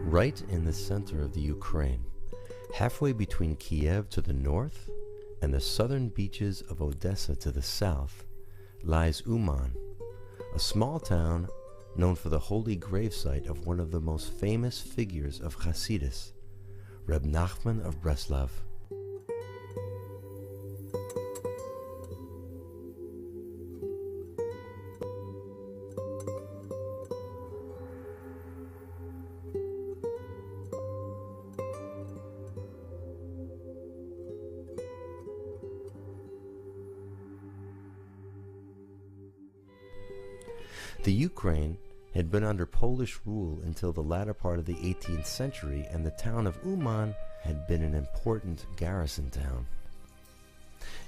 Right in the center of the Ukraine, halfway between Kiev to the north and the southern beaches of Odessa to the south, lies Uman, a small town known for the holy gravesite of one of the most famous figures of Hasidus, Rabi Nahmane of Braclava. The Ukraine had been under Polish rule until the latter part of the 18th century, and the town of Uman had been an important garrison town.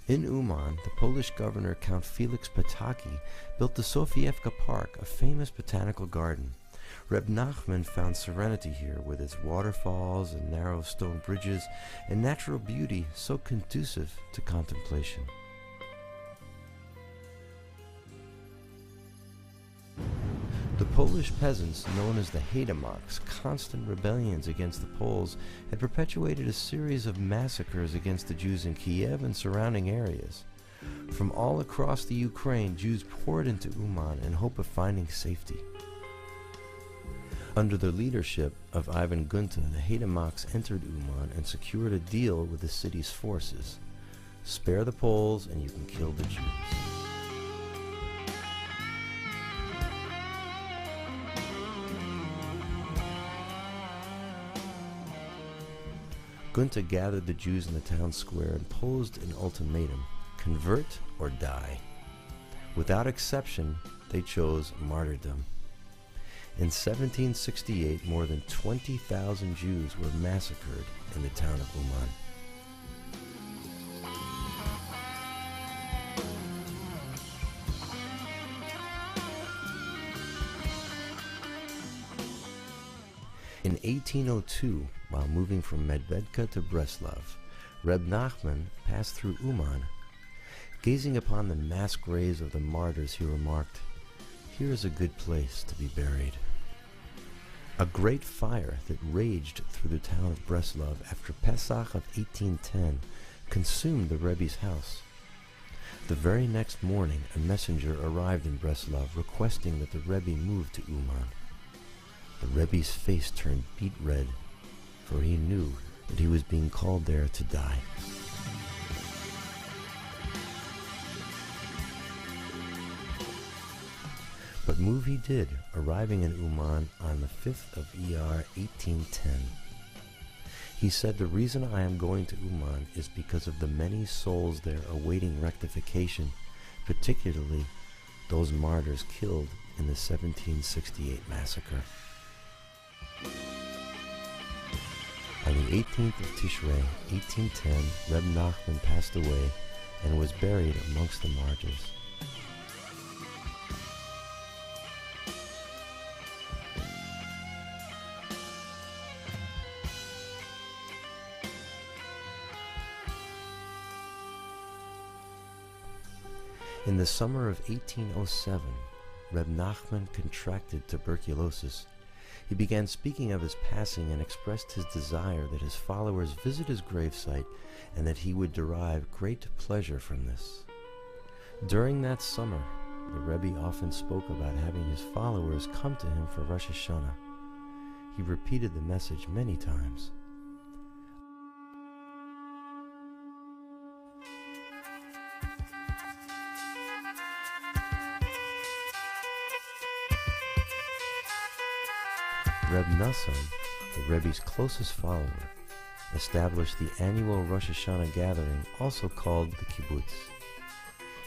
In Uman, the Polish governor Count Felix Potocki built the Sofiewka Park, a famous botanical garden. Rabi Nahmane found serenity here with its waterfalls and narrow stone bridges and natural beauty so conducive to contemplation. The Polish peasants, known as the Haidamaks, constant rebellions against the Poles, had perpetuated a series of massacres against the Jews in Kiev and surrounding areas. From all across the Ukraine, Jews poured into Uman in hope of finding safety. Under the leadership of Ivan Gunta, the Haidamaks entered Uman and secured a deal with the city's forces. Spare the Poles and you can kill the Jews. Gunta gathered the Jews in the town square and posed an ultimatum: convert or die. Without exception, they chose martyrdom. In 1768, more than 20,000 Jews were massacred in the town of Uman. In 1802, while moving from Medvedka to Braclava, Rabi Nahmane passed through Uman. Gazing upon the mass graves of the martyrs, he remarked, "Here is a good place to be buried." A great fire that raged through the town of Braclava after Pesach of 1810 consumed the Rebbe's house. The very next morning, a messenger arrived in Braclava requesting that the Rebbe move to Uman. The Rebbe's face turned beet red, for he knew that he was being called there to die. But move he did, arriving in Uman on the 5th of Iyar 1810. He said, "The reason I am going to Uman is because of the many souls there awaiting rectification, particularly those martyrs killed in the 1768 massacre." On the 18th of Tishrei, 1810, Rabi Nahmane passed away and was buried amongst the martyrs. In the summer of 1807, Rabi Nahmane contracted tuberculosis. He began speaking of his passing and expressed his desire that his followers visit his gravesite and that he would derive great pleasure from this. During that summer, the Rebbe often spoke about having his followers come to him for Rosh Hashanah. He repeated the message many times. Reb Nassan, the Rebbe's closest follower, established the annual Rosh Hashanah gathering, also called the kibbutz.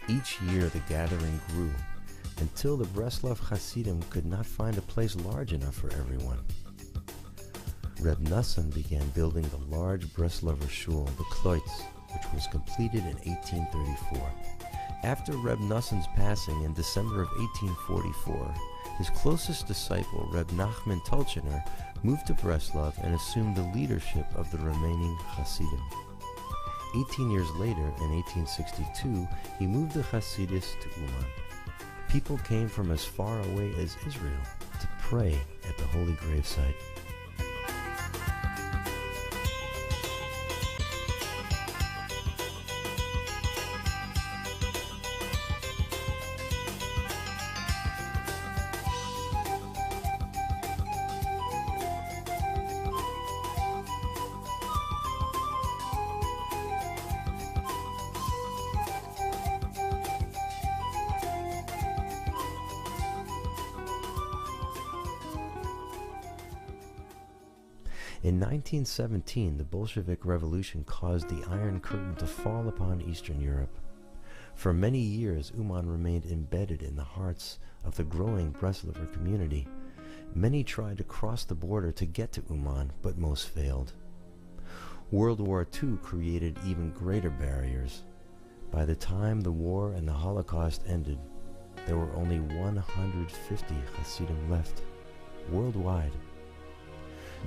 Each year the gathering grew, until the Breslov Hasidim could not find a place large enough for everyone. Reb Nassan began building the large Breslover shul, the Kloitz, which was completed in 1834. After Reb Nassan's passing in December of 1844, his closest disciple, Reb Nachman Tolchener, moved to Breslov and assumed the leadership of the remaining Hasidim. 18 years later, in 1862, he moved the Hasidus to Uman. People came from as far away as Israel to pray at the holy gravesite. In 1917, the Bolshevik Revolution caused the Iron Curtain to fall upon Eastern Europe. For many years, Uman remained embedded in the hearts of the growing Breslover community. Many tried to cross the border to get to Uman, but most failed. World War II created even greater barriers. By the time the war and the Holocaust ended, there were only 150 Hasidim left, worldwide.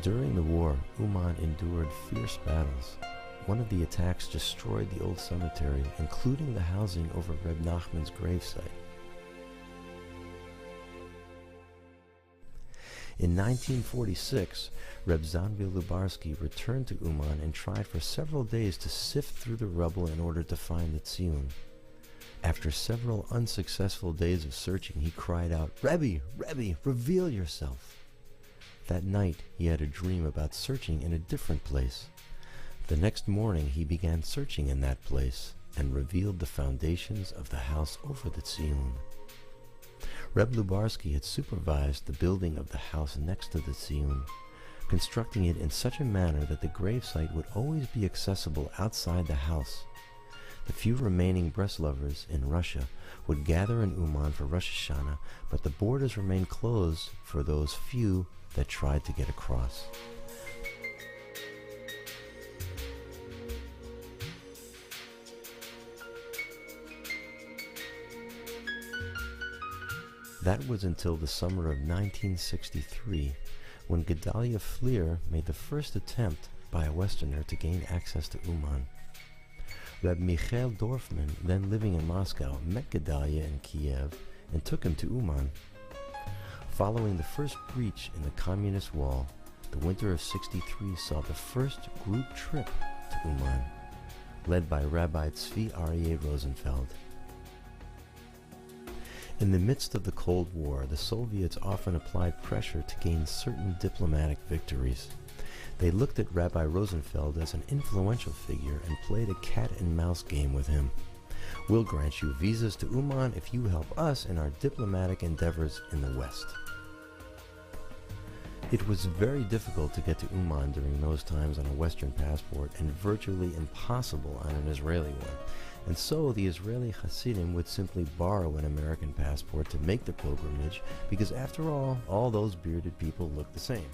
During the war, Uman endured fierce battles. One of the attacks destroyed the old cemetery, including the housing over Reb Nachman's gravesite. In 1946, Reb Zanvil Lubarsky returned to Uman and tried for several days to sift through the rubble in order to find the Tziyun. After several unsuccessful days of searching, he cried out, "Rebbe, Rebbe, reveal yourself!" That night, he had a dream about searching in a different place. The next morning, he began searching in that place and revealed the foundations of the house over the Tziyun. Reb Lubarsky had supervised the building of the house next to the Tziyun, constructing it in such a manner that the gravesite would always be accessible outside the house. The few remaining Breslovers in Russia would gather in Uman for Rosh Hashanah, but the borders remained closed for those few that tried to get across. That was until the summer of 1963, when Gedalia Fleer made the first attempt by a Westerner to gain access to Uman. Reb Michael Dorfman, then living in Moscow, met Gedalia in Kiev and took him to Uman. Following the first breach in the communist wall, the winter of '63 saw the first group trip to Uman, led by Rabbi Tzvi Aryeh Rosenfeld. In the midst of the Cold War, the Soviets often applied pressure to gain certain diplomatic victories. They looked at Rabbi Rosenfeld as an influential figure and played a cat-and-mouse game with him. "We'll grant you visas to Uman if you help us in our diplomatic endeavors in the West." It was very difficult to get to Uman during those times on a Western passport and virtually impossible on an Israeli one. And so the Israeli Hasidim would simply borrow an American passport to make the pilgrimage because after all those bearded people looked the same.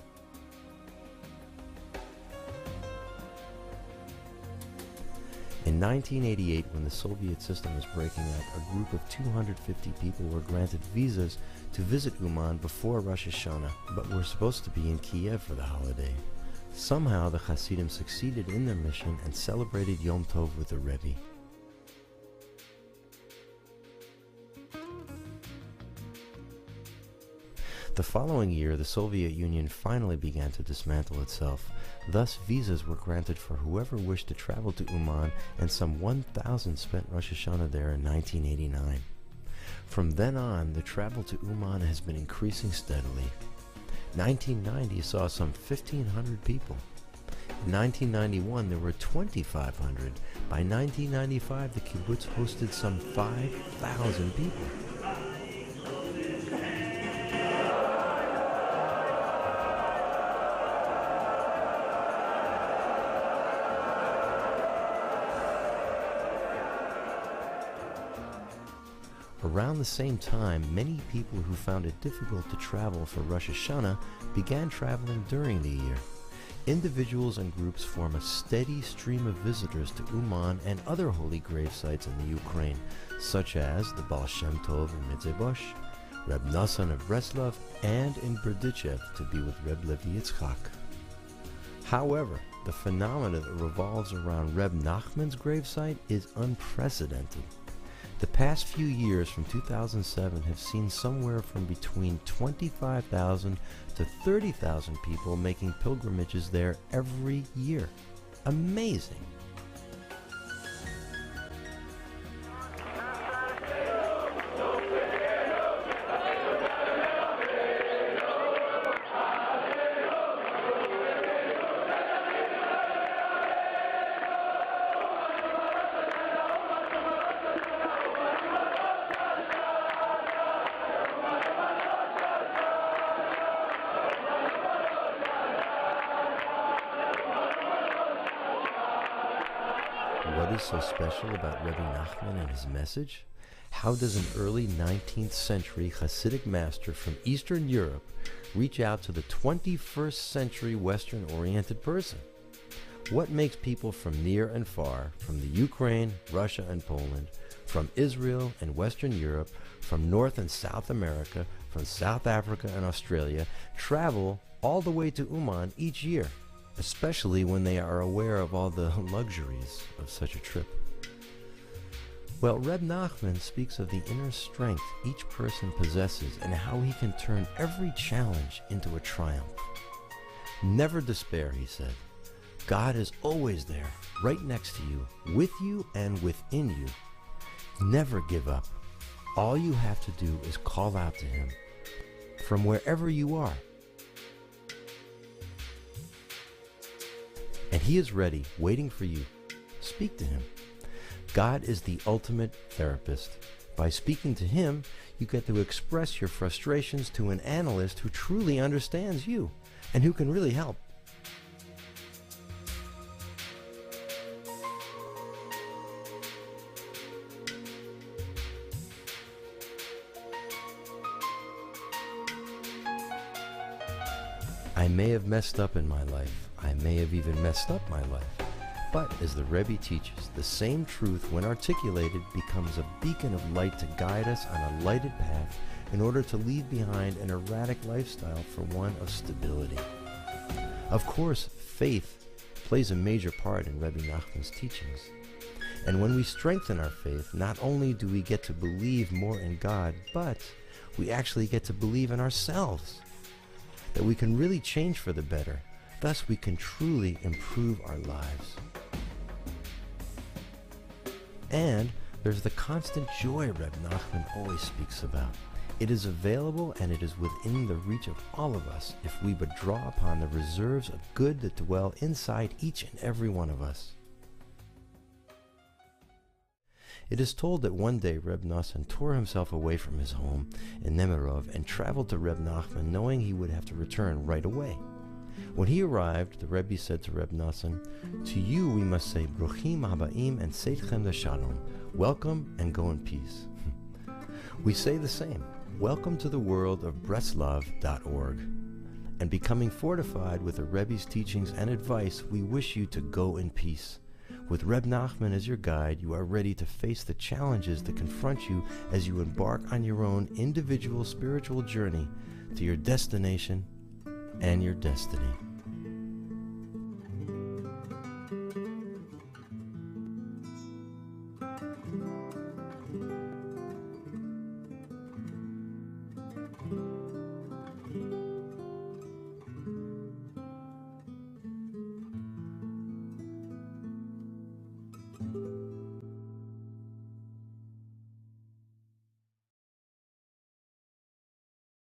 In 1988, when the Soviet system was breaking up, a group of 250 people were granted visas to visit Uman before Rosh Hashanah, but were supposed to be in Kiev for the holiday. Somehow the Hasidim succeeded in their mission and celebrated Yom Tov with the Rebbe. The following year, the Soviet Union finally began to dismantle itself. Thus, visas were granted for whoever wished to travel to Uman, and some 1,000 spent Rosh Hashanah there in 1989. From then on, the travel to Uman has been increasing steadily. 1990 saw some 1,500 people. In 1991, there were 2,500. By 1995, the kibbutz hosted some 5,000 people. Around the same time, many people who found it difficult to travel for Rosh Hashanah began traveling during the year. Individuals and groups form a steady stream of visitors to Uman and other holy grave sites in the Ukraine, such as the Baal Shem Tov in Midzebosh, Reb Nassan of Breslov, and in Berdichev to be with Reb Levi Yitzchak. However, the phenomena that revolves around Reb Nachman's gravesite is unprecedented. The past few years from 2007 have seen somewhere from between 25,000 to 30,000 people making pilgrimages there every year. Amazing! What is so special about Rabbi Nahman and his message? How does an early 19th century Hasidic master from Eastern Europe reach out to the 21st century Western-oriented person? What makes people from near and far, from the Ukraine, Russia and Poland, from Israel and Western Europe, from North and South America, from South Africa and Australia, travel all the way to Uman each year, especially when they are aware of all the luxuries of such a trip? Well, Reb Nahman speaks of the inner strength each person possesses and how he can turn every challenge into a triumph. Never despair, he said. God is always there, right next to you, with you and within you. Never give up. All you have to do is call out to him from wherever you are. And he is ready, waiting for you. Speak to him. God is the ultimate therapist. By speaking to him, you get to express your frustrations to an analyst who truly understands you and who can really help. I may have messed up in my life. I may have even messed up my life. But, as the Rebbe teaches, the same truth, when articulated, becomes a beacon of light to guide us on a lighted path in order to leave behind an erratic lifestyle for one of stability. Of course, faith plays a major part in Rabbi Nachman's teachings. And when we strengthen our faith, not only do we get to believe more in God, but we actually get to believe in ourselves, that we can really change for the better. Thus, we can truly improve our lives. And there's the constant joy Reb Nahman always speaks about. It is available and it is within the reach of all of us if we but draw upon the reserves of good that dwell inside each and every one of us. It is told that one day Reb Nassan tore himself away from his home in Nemirov and traveled to Reb Nahman knowing he would have to return right away. When he arrived, the Rebbe said to Reb Nassan, "To you we must say, Bruchim Habaim and Seitchem Leshalom, welcome and go in peace." We say the same, welcome to the world of Braclava.org. And becoming fortified with the Rebbe's teachings and advice, we wish you to go in peace. With Reb Nahman as your guide, you are ready to face the challenges that confront you as you embark on your own individual spiritual journey to your destination and your destiny.